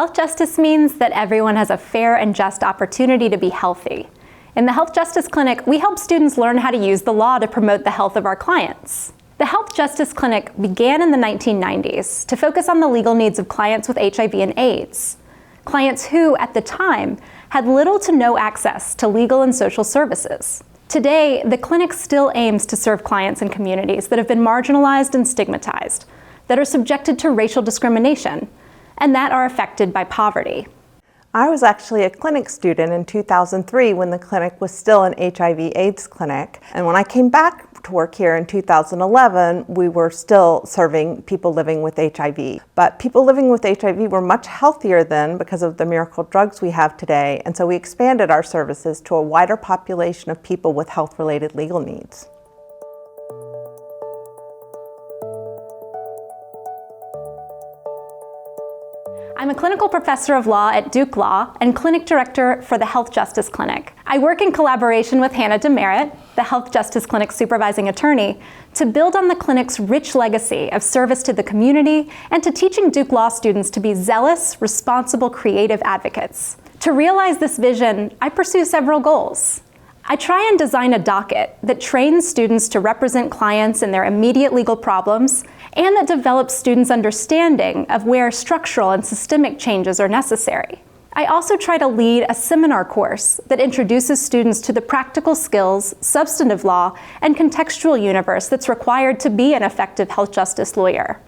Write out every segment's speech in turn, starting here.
Health justice means that everyone has a fair and just opportunity to be healthy. In the Health Justice Clinic, we help students learn how to use the law to promote the health of our clients. The Health Justice Clinic began in the 1990s to focus on the legal needs of clients with HIV and AIDS. Clients who, at the time, had little to no access to legal and social services. Today, the clinic still aims to serve clients in communities that have been marginalized and stigmatized, that are subjected to racial discrimination, and that are affected by poverty. I was actually a clinic student in 2003 when the clinic was still an HIV/AIDS clinic. And when I came back to work here in 2011, we were still serving people living with HIV. But people living with HIV were much healthier then because of the miracle drugs we have today. And so we expanded our services to a wider population of people with health-related legal needs. I'm a clinical professor of law at Duke Law and clinic director for the Health Justice Clinic. I work in collaboration with Hannah Demeritt, the Health Justice Clinic supervising attorney, to build on the clinic's rich legacy of service to the community and to teaching Duke Law students to be zealous, responsible, creative advocates. To realize this vision, I pursue several goals. I try and design a docket that trains students to represent clients in their immediate legal problems and that develops students' understanding of where structural and systemic changes are necessary. I also try to lead a seminar course that introduces students to the practical skills, substantive law, and contextual universe that's required to be an effective health justice lawyer.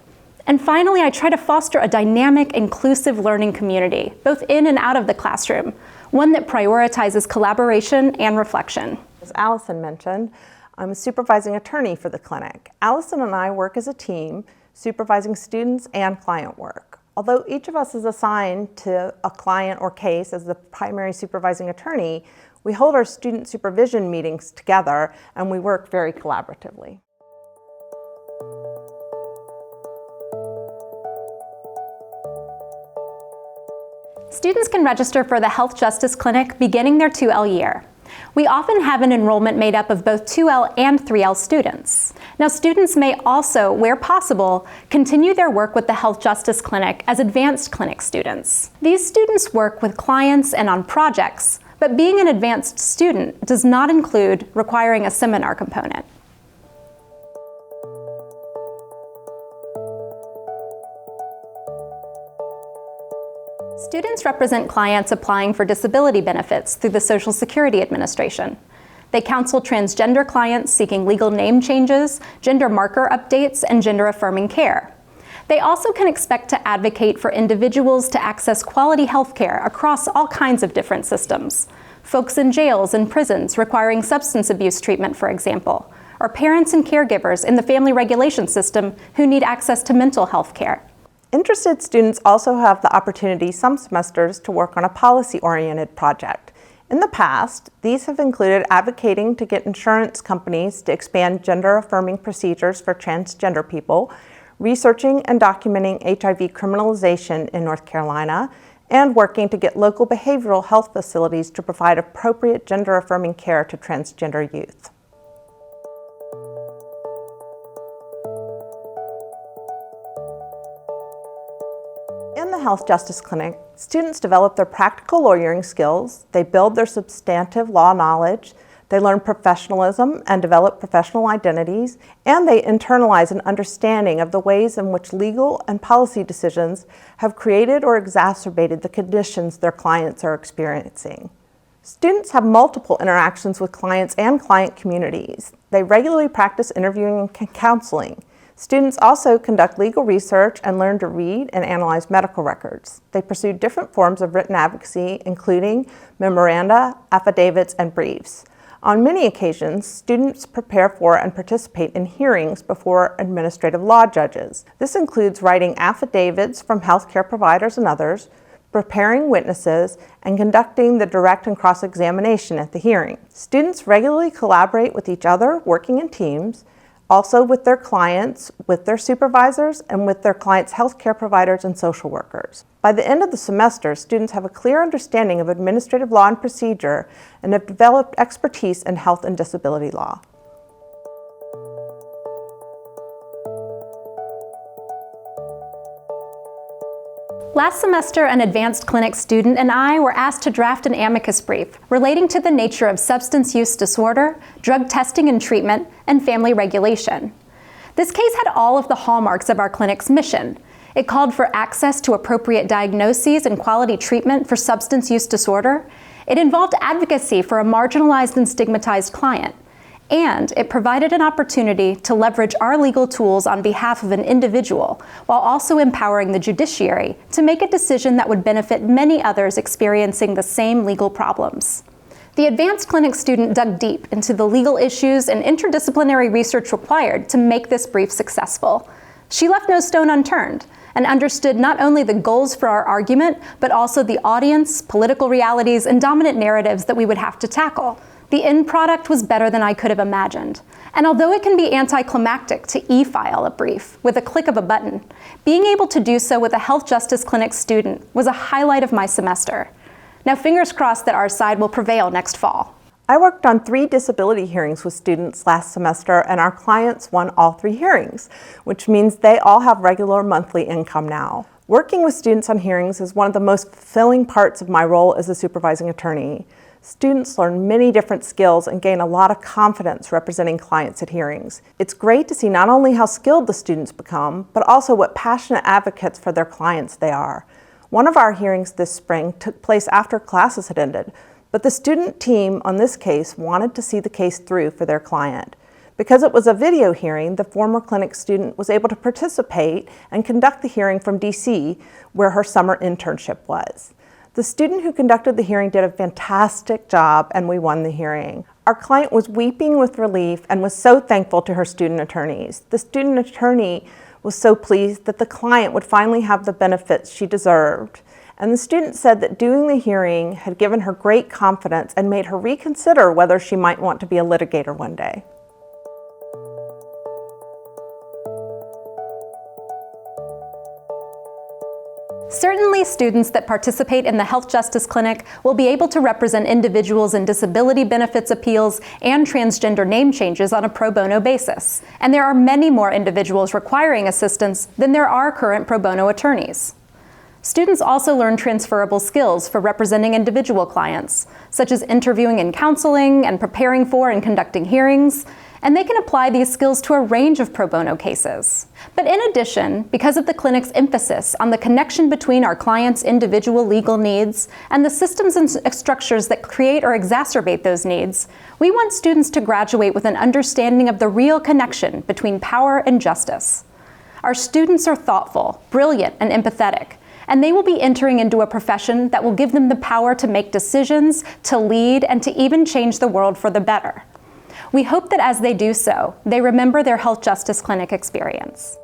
And finally, I try to foster a dynamic, inclusive learning community, both in and out of the classroom, one that prioritizes collaboration and reflection. As Allison mentioned, I'm a supervising attorney for the clinic. Allison and I work as a team, supervising students and client work. Although each of us is assigned to a client or case as the primary supervising attorney, we hold our student supervision meetings together and we work very collaboratively. Students can register for the Health Justice Clinic beginning their 2L year. We often have an enrollment made up of both 2L and 3L students. Now, students may also, where possible, continue their work with the Health Justice Clinic as advanced clinic students. These students work with clients and on projects, but being an advanced student does not include requiring a seminar component. Students represent clients applying for disability benefits through the Social Security Administration. They counsel transgender clients seeking legal name changes, gender marker updates, and gender-affirming care. They also can expect to advocate for individuals to access quality health care across all kinds of different systems. Folks in jails and prisons requiring substance abuse treatment, for example, or parents and caregivers in the family regulation system who need access to mental health care. Interested students also have the opportunity some semesters to work on a policy-oriented project. In the past, these have included advocating to get insurance companies to expand gender-affirming procedures for transgender people, researching and documenting HIV criminalization in North Carolina, and working to get local behavioral health facilities to provide appropriate gender-affirming care to transgender youth. In the Health Justice Clinic, students develop their practical lawyering skills, they build their substantive law knowledge, they learn professionalism and develop professional identities, and they internalize an understanding of the ways in which legal and policy decisions have created or exacerbated the conditions their clients are experiencing. Students have multiple interactions with clients and client communities. They regularly practice interviewing and counseling. Students also conduct legal research and learn to read and analyze medical records. They pursue different forms of written advocacy, including memoranda, affidavits, and briefs. On many occasions, students prepare for and participate in hearings before administrative law judges. This includes writing affidavits from healthcare providers and others, preparing witnesses, and conducting the direct and cross-examination at the hearing. Students regularly collaborate with each other, working in teams, also with their clients, with their supervisors, and with their clients' healthcare providers and social workers. By the end of the semester, students have a clear understanding of administrative law and procedure and have developed expertise in health and disability law. Last semester, an advanced clinic student and I were asked to draft an amicus brief relating to the nature of substance use disorder, drug testing and treatment, and family regulation. This case had all of the hallmarks of our clinic's mission. It called for access to appropriate diagnoses and quality treatment for substance use disorder. It involved advocacy for a marginalized and stigmatized client. And it provided an opportunity to leverage our legal tools on behalf of an individual, while also empowering the judiciary to make a decision that would benefit many others experiencing the same legal problems. The advanced clinic student dug deep into the legal issues and interdisciplinary research required to make this brief successful. She left no stone unturned and understood not only the goals for our argument, but also the audience, political realities, and dominant narratives that we would have to tackle. The end product was better than I could have imagined. And although it can be anticlimactic to e-file a brief with a click of a button, being able to do so with a health justice clinic student was a highlight of my semester. Now fingers crossed that our side will prevail next fall. I worked on 3 disability hearings with students last semester, and our clients won all 3 hearings, which means they all have regular monthly income now. Working with students on hearings is one of the most fulfilling parts of my role as a supervising attorney. Students learn many different skills and gain a lot of confidence representing clients at hearings. It's great to see not only how skilled the students become, but also what passionate advocates for their clients they are. One of our hearings this spring took place after classes had ended, but the student team on this case wanted to see the case through for their client. Because it was a video hearing, the former clinic student was able to participate and conduct the hearing from DC, where her summer internship was. The student who conducted the hearing did a fantastic job, and we won the hearing. Our client was weeping with relief and was so thankful to her student attorneys. The student attorney was so pleased that the client would finally have the benefits she deserved. And the student said that doing the hearing had given her great confidence and made her reconsider whether she might want to be a litigator one day. Certainly, students that participate in the Health Justice Clinic will be able to represent individuals in disability benefits appeals and transgender name changes on a pro bono basis. And there are many more individuals requiring assistance than there are current pro bono attorneys. Students also learn transferable skills for representing individual clients, such as interviewing and counseling and preparing for and conducting hearings, and they can apply these skills to a range of pro bono cases. But in addition, because of the clinic's emphasis on the connection between our clients' individual legal needs and the systems and structures that create or exacerbate those needs, we want students to graduate with an understanding of the real connection between power and justice. Our students are thoughtful, brilliant, and empathetic, and they will be entering into a profession that will give them the power to make decisions, to lead, and to even change the world for the better. We hope that as they do so, they remember their Health Justice Clinic experience.